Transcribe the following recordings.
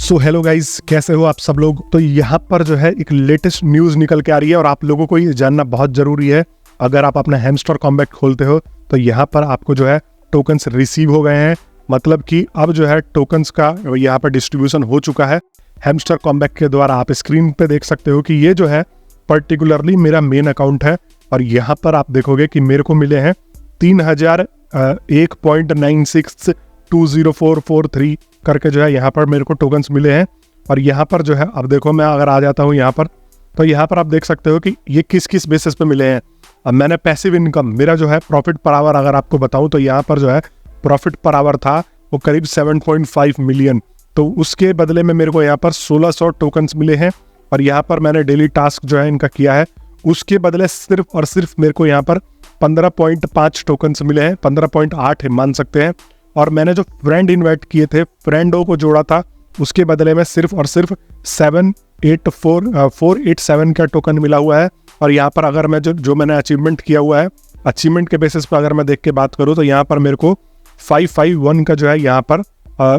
So hello guys, कैसे हो आप सब लोग। तो यहाँ पर जो है एक लेटेस्ट न्यूज़ निकल के आ रही है और आप लोगों को ये जानना बहुत ज़रूरी है। अगर आप अपना हैमस्टर कॉम्बैट खोलते हो तो यहाँ पर आपको जो है टोकन्स रिसीव हो गए हैं। मतलब कि अब जो है टोकन्स का यहाँ पर डिस्ट्रीब्यूशन हो चुका है हैमस्टर कॉम्बैट के द्वारा। आप स्क्रीन पे देख सकते हो कि ये जो है पर्टिकुलरली मेरा मेन अकाउंट है और यहाँ पर आप देखोगे कि मेरे को मिले हैं 3001.96204443 करके जो है यहाँ पर मेरे को टोकन्स मिले हैं। और यहाँ पर जो है अब देखो, मैं अगर आ जाता हूँ यहाँ पर तो यहाँ पर आप देख सकते हो कि ये किस किस बेसिस पे मिले हैं। अब मैंने पैसिव इनकम, मेरा जो है प्रॉफिट पर आवर अगर आपको बताऊँ तो यहाँ पर जो है प्रॉफिट पर आवर था वो करीब 7.5 मिलियन। तो उसके बदले में मेरे को यहाँ पर 1600 टोकन्स मिले हैं। और यहाँ पर मैंने डेली टास्क जो है इनका किया है, उसके बदले सिर्फ और सिर्फ मेरे को यहाँ पर 15.5 टोकन्स मिले हैं, 15.8 मान सकते हैं। और मैंने जो फ्रेंड इनवाइट किए थे, फ्रेंडों को जोड़ा था, उसके बदले में सिर्फ और सिर्फ 487 का टोकन मिला हुआ है। और यहाँ पर अगर मैं जो मैंने अचीवमेंट किया हुआ है, अचीवमेंट के बेसिस पर अगर मैं देख के बात करूँ तो यहाँ पर मेरे को 551 का जो है यहाँ पर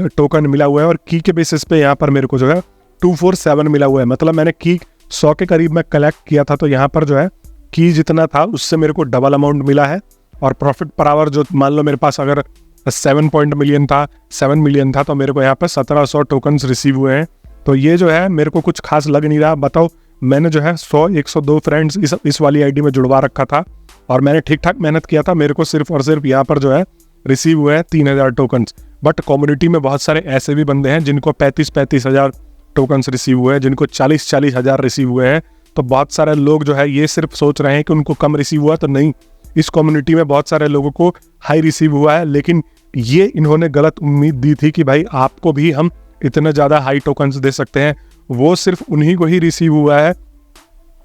टोकन मिला हुआ है। और की के बेसिस पे यहाँ पर मेरे को जो है 247 मिला हुआ है। मतलब मैंने की 100 के करीब में कलेक्ट किया था, तो यहाँ पर जो है की जितना था उससे मेरे को डबल अमाउंट मिला है। और प्रॉफिट पर आवर जो मान लो मेरे पास अगर 7 मिलियन था तो मेरे को यहाँ पर 1700 टोकन्स रिसीव हुए हैं। तो ये जो है मेरे को कुछ खास लग नहीं रहा। बताओ, मैंने जो है 102 फ्रेंड्स इस वाली आईडी में जुड़वा रखा था और मैंने ठीक ठाक मेहनत किया था। मेरे को सिर्फ और सिर्फ यहाँ पर जो है रिसीव हुए हैं 3000 टोकन्स। बट कम्युनिटी में बहुत सारे ऐसे भी बंदे हैं जिनको 35 हज़ार टोकन्स रिसीव हुए हैं, जिनको 40 हज़ार रिसीव हुए हैं। तो बहुत सारे लोग जो है ये सिर्फ सोच रहे हैं कि उनको कम रिसीव हुआ, तो नहीं, इस कम्युनिटी में बहुत सारे लोगों को हाई रिसीव हुआ है। लेकिन ये इन्होंने गलत उम्मीद दी थी कि भाई आपको भी हम इतने ज़्यादा हाई टोकन्स दे सकते हैं। वो सिर्फ उन्हीं को ही रिसीव हुआ है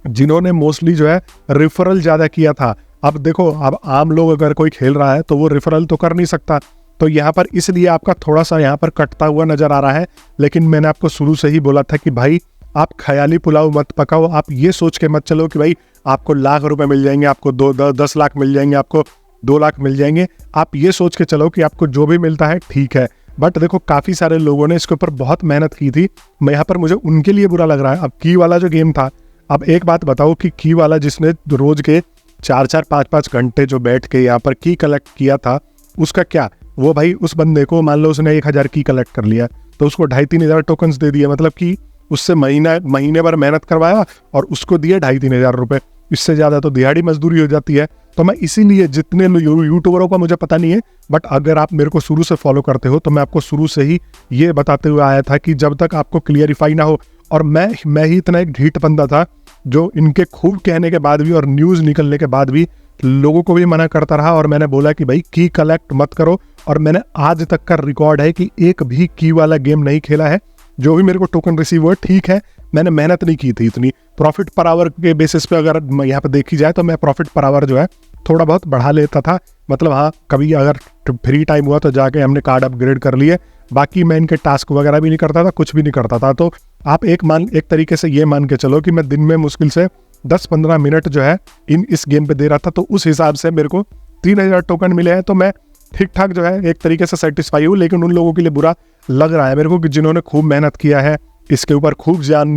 जिन्होंने मोस्टली जो है रेफरल ज़्यादा किया था। अब देखो, अब आम लोग अगर कोई खेल रहा है तो वो रेफरल तो कर नहीं सकता, तो यहाँ पर इसलिए आपका थोड़ा सा यहाँ पर कटता हुआ नज़र आ रहा है। लेकिन मैंने आपको शुरू से ही बोला था कि भाई आप ख्याली पुलाव मत पकाओ। आप ये सोच के मत चलो कि भाई आपको लाख रुपए मिल जाएंगे, आपको 10 लाख मिल जाएंगे, आपको 2 लाख मिल जाएंगे। आप ये सोच के चलो कि आपको जो भी मिलता है ठीक है। बट देखो, काफ़ी सारे लोगों ने इसके ऊपर बहुत मेहनत की थी। मैं यहाँ पर मुझे उनके लिए बुरा लग रहा है। अब की वाला जो गेम था, अब एक बात बताओ कि की वाला जिसने रोज के 4-4, 5-5 घंटे जो बैठ के यहाँ पर की कलेक्ट किया था, उसका क्या, वो भाई उस बंदे को मान लो उसने 1000 की कलेक्ट कर लिया तो उसको 2,5-3 हज़ार टोकन्स दे दिए। मतलब कि उससे महीने भर मेहनत करवाया और उसको दिए 2,5-3 हज़ार रुपये। इससे ज़्यादा तो दिहाड़ी मजदूरी हो जाती है। तो मैं इसीलिए, जितने यूट्यूबरों का मुझे पता नहीं है, बट अगर आप मेरे को शुरू से फॉलो करते हो तो मैं आपको शुरू से ही ये बताते हुए आया था कि जब तक आपको क्लियरिफाई ना हो, और मैं ही इतना एक ढीठ बंदा था जो इनके खूब कहने के बाद भी और न्यूज़ निकलने के बाद भी लोगों को भी मना करता रहा। और मैंने बोला कि भाई की कलेक्ट मत करो। और मैंने आज तक का रिकॉर्ड है कि एक भी की वाला गेम नहीं खेला है। जो भी मेरे को टोकन रिसीव हुआ, ठीक है, मैंने मेहनत नहीं की थी इतनी। प्रॉफिट पर आवर के बेसिस पे अगर यहाँ पे देखी जाए तो मैं प्रॉफिट पर आवर जो है थोड़ा बहुत बढ़ा लेता था। मतलब हाँ, कभी अगर फ्री टाइम हुआ तो जाके हमने कार्ड अपग्रेड कर लिए। बाकी मैं इनके टास्क वगैरह भी नहीं करता था, कुछ भी नहीं करता था। तो आप एक तरीके से ये मान के चलो कि मैं दिन में मुश्किल से 10-15 मिनट जो है इस गेम पे दे रहा था। तो उस हिसाब से मेरे को 3000 टोकन मिले हैं। तो मैं ठीक ठाक जो है एक तरीके से सेटिस्फाई हूँ। लेकिन उन लोगों के लिए बुरा लग रहा है मेरे को कि जिन्होंने खूब मेहनत किया है, इसके ऊपर खूब जान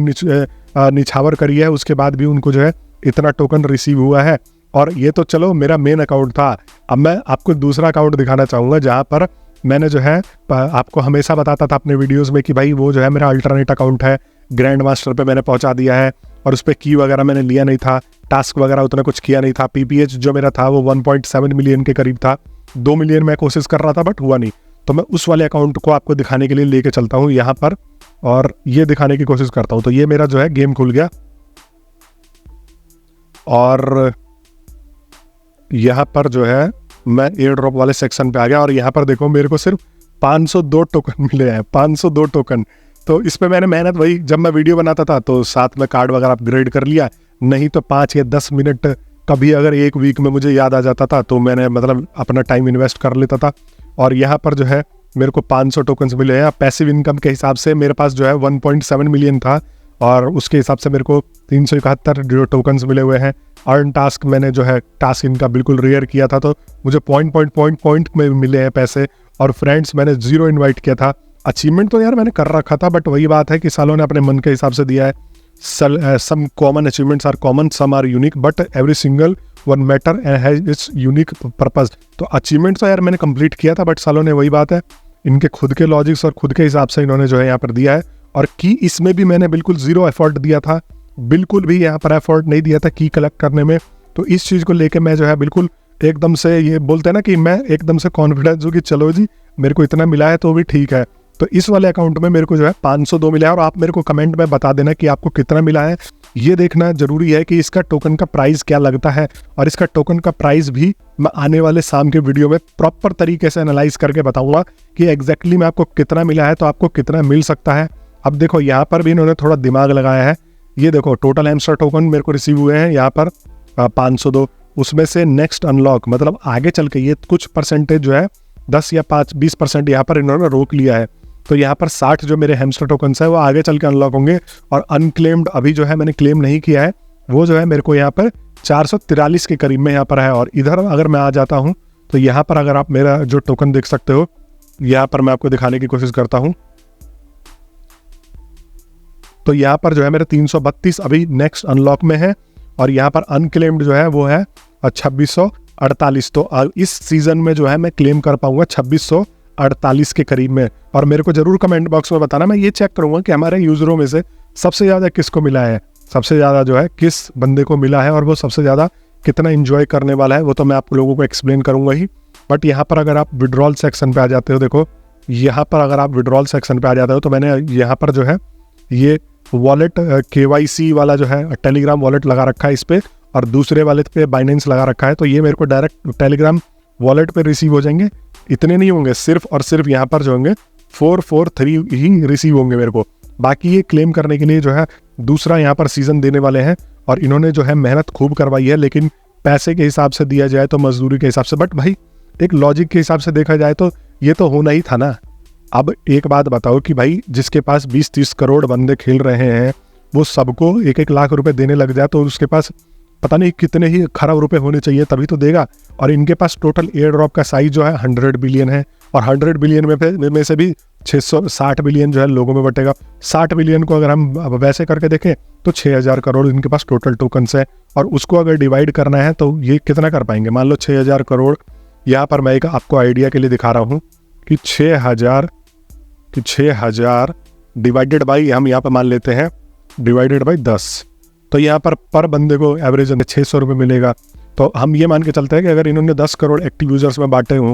निछावर करी है, उसके बाद भी उनको जो है इतना टोकन रिसीव हुआ है। और ये तो चलो मेरा मेन अकाउंट था। अब मैं आपको दूसरा अकाउंट दिखाना चाहूँगा जहाँ पर मैंने जो है आपको हमेशा बताता था अपने वीडियोस में कि भाई वो जो है मेरा अल्टरनेट अकाउंट है, ग्रैंड मास्टर पे मैंने पहुँचा दिया है और उस पर की वगैरह मैंने लिया नहीं था, टास्क वगैरह उतना कुछ किया नहीं था। पीपीएच जो मेरा था वो 1.7 मिलियन के करीब था। 2 मिलियन मैं कोशिश कर रहा था बट हुआ नहीं। तो मैं उस वाले अकाउंट को आपको दिखाने के लिए लेके चलता हूँ यहाँ पर और ये दिखाने की कोशिश करता हूँ। तो ये मेरा जो है गेम खुल गया और यहाँ पर जो है मैं एयर ड्रॉप वाले सेक्शन पे आ गया और यहाँ पर देखो मेरे को सिर्फ 502 टोकन मिले हैं, 502 टोकन। तो इस पे मैंने मेहनत, वही जब मैं वीडियो बनाता था तो साथ में कार्ड वगैरह अपग्रेड कर लिया, नहीं तो 5 या 10 मिनट कभी अगर एक वीक में मुझे याद आ जाता था तो मैंने मतलब अपना टाइम इन्वेस्ट कर लेता था। और यहाँ पर जो है मेरे को 500 टोकन्स मिले हैं। पैसिव इनकम के हिसाब से मेरे पास जो है 1.7 मिलियन था और उसके हिसाब से मेरे को 371 जो टोकन्स मिले हुए हैं। अर्न टास्क मैंने जो है टास्क इनका बिल्कुल रेयर किया था तो मुझे पॉइंट में मिले हैं पैसे। और फ्रेंड्स मैंने 0 इनवाइट किया था अचीवमेंट तो यार मैंने कर रखा था, बट वही बात है कि सालों ने अपने मन के हिसाब से दिया है। Some common achievements are common, some are unique, but every single one matter and has its unique purpose. तो अचीवमेंट तो यार मैंने कंप्लीट किया था, बट सालों ने वही बात है इनके खुद के लॉजिक्स और खुद के हिसाब से इन्होंने जो है यहाँ पर दिया है। और की इसमें भी मैंने बिल्कुल जीरो एफर्ट दिया था, बिल्कुल भी यहाँ पर एफर्ट नहीं दिया था की कलेक्ट करने में। तो इस चीज़ को लेके मैं जो है बिल्कुल एकदम से, ये बोलते हैं ना कि मैं एकदम से कॉन्फिडेंस हूँ कि चलो जी मेरे को इतना मिला है तो भी ठीक है। तो इस वाले अकाउंट में मेरे को जो है 502 मिला है। और आप मेरे को कमेंट में बता देना कि आपको कितना मिला है। ये देखना जरूरी है कि इसका टोकन का प्राइस क्या लगता है, और इसका टोकन का प्राइस भी मैं आने वाले शाम के वीडियो में प्रॉपर तरीके से एनालाइज करके बताऊंगा कि एग्जैक्टली में आपको कितना मिला है, तो आपको कितना मिल सकता है। अब देखो यहाँ पर भी इन्होंने थोड़ा दिमाग लगाया है। ये देखो टोटल हैमस्टर टोकन मेरे को रिसीव हुए हैं यहाँ पर 502, उसमें से नेक्स्ट अनलॉक मतलब आगे चल के ये कुछ परसेंटेज जो है 10 या 20% यहाँ पर इन्होंने रोक लिया है। तो यहाँ पर 60 जो मेरे हैमस्टर टोकन्स है वो आगे चल के अनलॉक होंगे। और अनक्लेम्ड अभी जो है मैंने क्लेम नहीं किया है, वो जो है मेरे को यहाँ पर 443 के करीब में यहाँ पर है। और इधर अगर मैं आ जाता हूँ तो यहाँ पर अगर आप मेरा जो टोकन देख सकते हो, यहाँ पर मैं आपको दिखाने की कोशिश करता हूँ। तो यहाँ पर जो है मेरे 332 अभी नेक्स्ट अनलॉक में है, और यहाँ पर अनक्लेम्ड जो है वो है 2648। तो इस सीजन में जो है मैं क्लेम कर पाऊंगा 2648 के करीब में। और मेरे को जरूर कमेंट बॉक्स में बताना, मैं ये चेक करूंगा कि हमारे यूजरों में से सबसे ज़्यादा किसको मिला है, सबसे ज़्यादा जो है किस बंदे को मिला है, और वो सबसे ज़्यादा कितना इंजॉय करने वाला है, वो तो मैं आप लोगों को एक्सप्लेन करूंगा ही। बट यहाँ पर अगर आप विड्रॉल सेक्शन पे आ जाते हो, देखो यहाँ पर अगर आप विड्रॉल सेक्शन पे आ जाते हो तो मैंने यहाँ पर जो है ये वॉलेट KYC वाला जो है टेलीग्राम वॉलेट लगा रखा है इस पर, और दूसरे वाले पे बाइनेंस लगा रखा है। तो ये मेरे को डायरेक्ट टेलीग्राम वॉलेट पे रिसीव हो जाएंगे। इतने नहीं होंगे, सिर्फ और सिर्फ यहाँ पर जो होंगे 443 ही रिसीव होंगे मेरे को। बाकी ये क्लेम करने के लिए जो है दूसरा यहाँ पर सीजन देने वाले हैं, और इन्होंने जो है मेहनत खूब करवाई है, लेकिन पैसे के हिसाब से दिया जाए तो मजदूरी के हिसाब से। बट भाई एक लॉजिक के हिसाब से देखा जाए तो ये तो होना ही था ना। अब एक बात बताओ कि भाई जिसके पास 20-30 करोड़ बंदे खेल रहे हैं, वो सबको 1-1 लाख रुपए देने लग जाए तो उसके पास पता नहीं कितने ही खरब रुपए होने चाहिए तभी तो देगा। और इनके पास टोटल एयर ड्रॉप का साइज जो है 100 बिलियन है, और 100 बिलियन में से भी 660 बिलियन जो है लोगों में बटेगा। 60 बिलियन को अगर हम वैसे करके देखें तो 6000 करोड़ इनके पास टोटल टोकन्स है, और उसको अगर डिवाइड करना है तो ये कितना कर पाएंगे। मान लो 6000 करोड़, यहाँ पर मैं एक आपको आइडिया के लिए दिखा रहा हूँ कि 6000 डिवाइडेड बाई, हम यहाँ पर मान लेते हैं डिवाइडेड बाई 10, तो यहाँ पर बंदे को एवरेज 600 रुपये मिलेगा। तो हम ये मान के चलते हैं कि अगर इन्होंने 10 करोड़ एक्टिव यूजर्स में बांटे हों,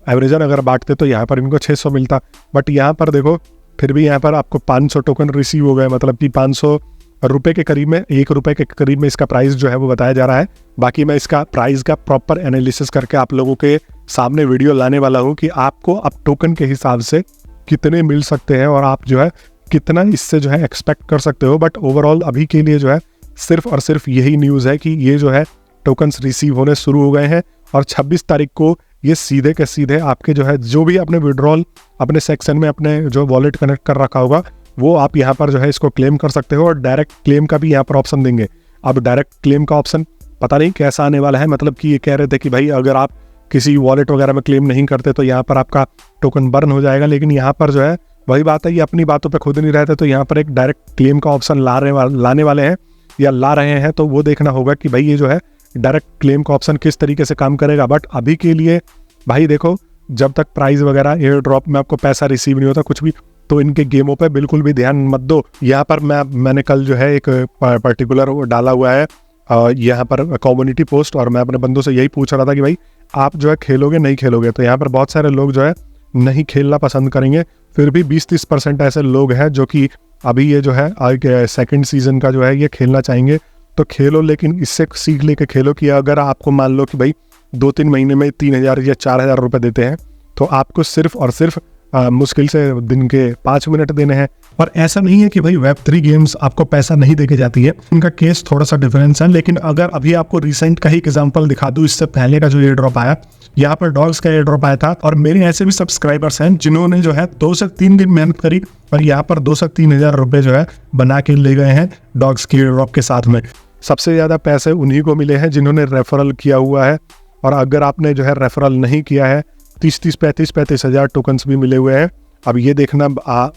एवरेजन अगर बांटते तो यहाँ पर इनको 600 मिलता। बट यहाँ पर देखो फिर भी यहाँ पर आपको 500 टोकन रिसीव हो गए, मतलब कि 500 रुपये के करीब में, 1 रुपये के करीब में इसका प्राइस जो है वो बताया जा रहा है। बाकी मैं इसका प्राइस का प्रॉपर एनालिसिस करके आप लोगों के सामने वीडियो लाने वाला हूँ कि आपको अब टोकन के हिसाब से कितने मिल सकते हैं, और आप जो है कितना इससे जो है एक्सपेक्ट कर सकते हो। बट ओवरऑल अभी के लिए जो है सिर्फ और सिर्फ यही न्यूज़ है कि ये जो है टोकन्स रिसीव होने शुरू हो गए हैं, और 26 तारीख को ये सीधे के सीधे आपके जो है जो भी अपने विड्रॉल अपने सेक्शन में अपने जो वॉलेट कनेक्ट कर रखा होगा वो आप यहाँ पर जो है इसको क्लेम कर सकते हो। और डायरेक्ट क्लेम का भी यहाँ पर ऑप्शन देंगे। अब डायरेक्ट क्लेम का ऑप्शन पता नहीं कैसा आने वाला है, मतलब कि ये कह रहे थे कि भाई अगर आप किसी वॉलेट वगैरह में क्लेम नहीं करते तो यहाँ पर आपका टोकन बर्न हो जाएगा। लेकिन यहाँ पर जो है वही बात है, ये अपनी बातों पे खुद नहीं रहते, तो यहाँ पर एक डायरेक्ट क्लेम का ऑप्शन लाने वाले हैं या ला रहे हैं। तो वो देखना होगा कि भाई ये जो है डायरेक्ट क्लेम का ऑप्शन किस तरीके से काम करेगा। बट अभी के लिए भाई देखो, जब तक प्राइस वगैरह एयर ड्रॉप में आपको पैसा रिसीव नहीं होता कुछ भी, तो इनके गेमों पे बिल्कुल भी ध्यान मत दो। यहाँ पर मैंने कल जो है एक पर्टिकुलर डाला हुआ है यहाँ पर कम्युनिटी पोस्ट, और मैं अपने बंदों से यही पूछ रहा था कि भाई आप जो है खेलोगे नहीं खेलोगे। तो यहाँ पर बहुत सारे लोग जो है नहीं खेलना पसंद करेंगे, फिर भी 20-30% ऐसे लोग हैं जो कि अभी ये जो है सेकंड सीजन का जो है ये खेलना चाहेंगे। तो खेलो, लेकिन इससे सीख लेके खेलो कि अगर आपको मान लो कि भाई 2-3 महीने में 3000 या 4000 रुपये देते हैं, तो आपको सिर्फ और सिर्फ मुश्किल से दिन के 5 मिनट देने हैं। और ऐसा नहीं है कि भाई Web3 गेम्स आपको पैसा नहीं देके जाती है, उनका केस थोड़ा सा डिफरेंस है। लेकिन अगर अभी आपको रिसेंट का ही एग्जांपल दिखा दूं, इससे पहले का जो एयर ड्रॉप आया, यहाँ पर डॉग्स का एयर ड्रॉप आया था, और मेरे ऐसे भी सब्सक्राइबर्स हैं जिन्होंने जो है 2 से 3 दिन मेहनत करी और यहाँ पर 2 से 3 हज़ार रुपये जो है बना के ले गए हैं डॉग्स के एयर ड्रॉप के साथ में। सबसे ज़्यादा पैसे उन्हीं को मिले हैं जिन्होंने रेफरल किया हुआ है। और अगर आपने जो है रेफरल नहीं किया है, 30-35 हज़ार टोकन्स भी मिले हुए हैं। अब ये देखना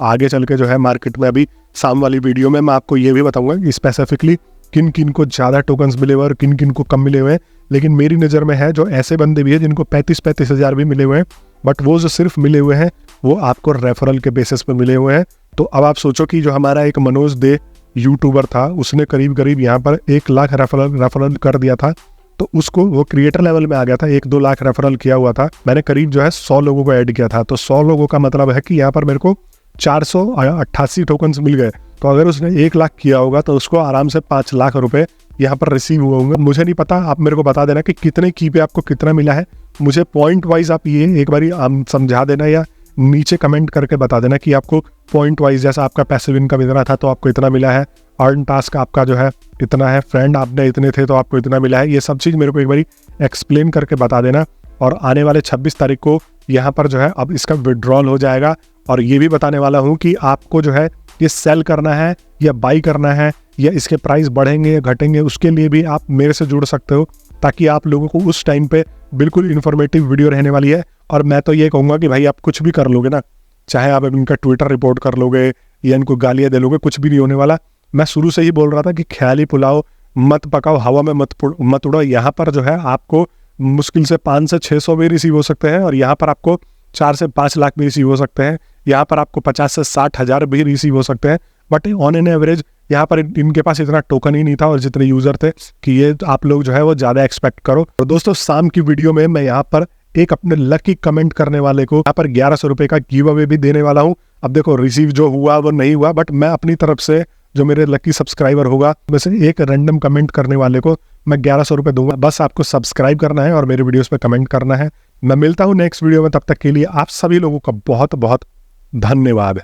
आगे चल के जो है मार्केट में, अभी शाम वाली वीडियो में मैं आपको ये भी बताऊंगा कि स्पेसिफिकली किन किन को ज़्यादा टोकन्स मिले हुए हैं और किन किन को कम मिले हुए हैं। लेकिन मेरी नज़र में है जो ऐसे बंदे भी हैं जिनको 35-35 हज़ार भी मिले हुए हैं, बट वो जो सिर्फ मिले हुए हैं वो आपको रेफरल के बेसिस पे मिले हुए हैं। तो अब आप सोचो कि जो हमारा एक मनोज दे यूट्यूबर था, उसने करीब करीब यहाँ पर 1 लाख रेफरल कर दिया था, तो उसको वो क्रिएटर लेवल में आ गया था, 1-2 लाख रेफरल किया हुआ था। मैंने करीब जो है 100 लोगों को ऐड किया था, तो 100 लोगों का मतलब है कि यहाँ पर मेरे को 488 टोकन्स मिल गए। तो अगर उसने 1 लाख किया होगा तो उसको आराम से 5 लाख रुपए यहाँ पर रिसीव हुए होंगे। मुझे नहीं पता, आप मेरे को बता देना कि कितने की पे आपको कितना मिला है। मुझे पॉइंट वाइज आप ये एक बारी समझा देना या नीचे कमेंट करके बता देना कि आपको पॉइंट वाइज, जैसा आपका पैसिव इनकम इतना था तो आपको इतना मिला है, अर्न टास्क आपका जो है इतना है, फ्रेंड आपने इतने थे तो आपको इतना मिला है। ये सब चीज़ मेरे को एक बारी एक्सप्लेन करके बता देना। और आने वाले 26 तारीख को यहाँ पर जो है अब इसका विड्रॉल हो जाएगा। और ये भी बताने वाला हूँ कि आपको जो है ये सेल करना है या बाई करना है या इसके प्राइस बढ़ेंगे या घटेंगे, उसके लिए भी आप मेरे से जुड़ सकते हो, ताकि आप लोगों को उस टाइम पे बिल्कुल इन्फॉर्मेटिव वीडियो रहने वाली है। और मैं तो ये कहूँगा कि भाई आप कुछ भी कर लोगे ना, चाहे आप इनका ट्विटर रिपोर्ट कर लोगे या इनको गालियाँ दे लोगे, कुछ भी नहीं होने वाला। मैं शुरू से ही बोल रहा था कि ख्याली पुलाव मत पकाओ, हवा में मत उड़ो। यहाँ पर जो है आपको मुश्किल से 500 से 600 भी रिसीव हो सकते हैं, और यहाँ पर आपको 4 से 5 लाख भी रिसीव हो सकते हैं। यहाँ पर आपको 50 से 60 हज़ार भी रिसीव हो सकते हैं। बट ऑन एन एवरेज यहाँ पर इनके पास इतना टोकन ही नहीं था और जितने यूजर थे कि ये आप लोग जो है वो ज़्यादा एक्सपेक्ट करो। तो दोस्तों शाम की वीडियो में मैं यहाँ पर एक अपने लकी कमेंट करने वाले को यहाँ पर 1100 रुपये का गिव अवे भी देने वाला हूँ। अब देखो रिसीव जो हुआ वो नहीं हुआ, बट मैं अपनी तरफ से जो मेरे लकी सब्सक्राइबर होगा वैसे एक रैंडम कमेंट करने वाले को मैं 1100 रुपये दूंगा। बस आपको सब्सक्राइब करना है और मेरे वीडियोस पे कमेंट करना है। मैं मिलता हूँ नेक्स्ट वीडियो में, तब तक के लिए आप सभी लोगों का बहुत बहुत धन्यवाद।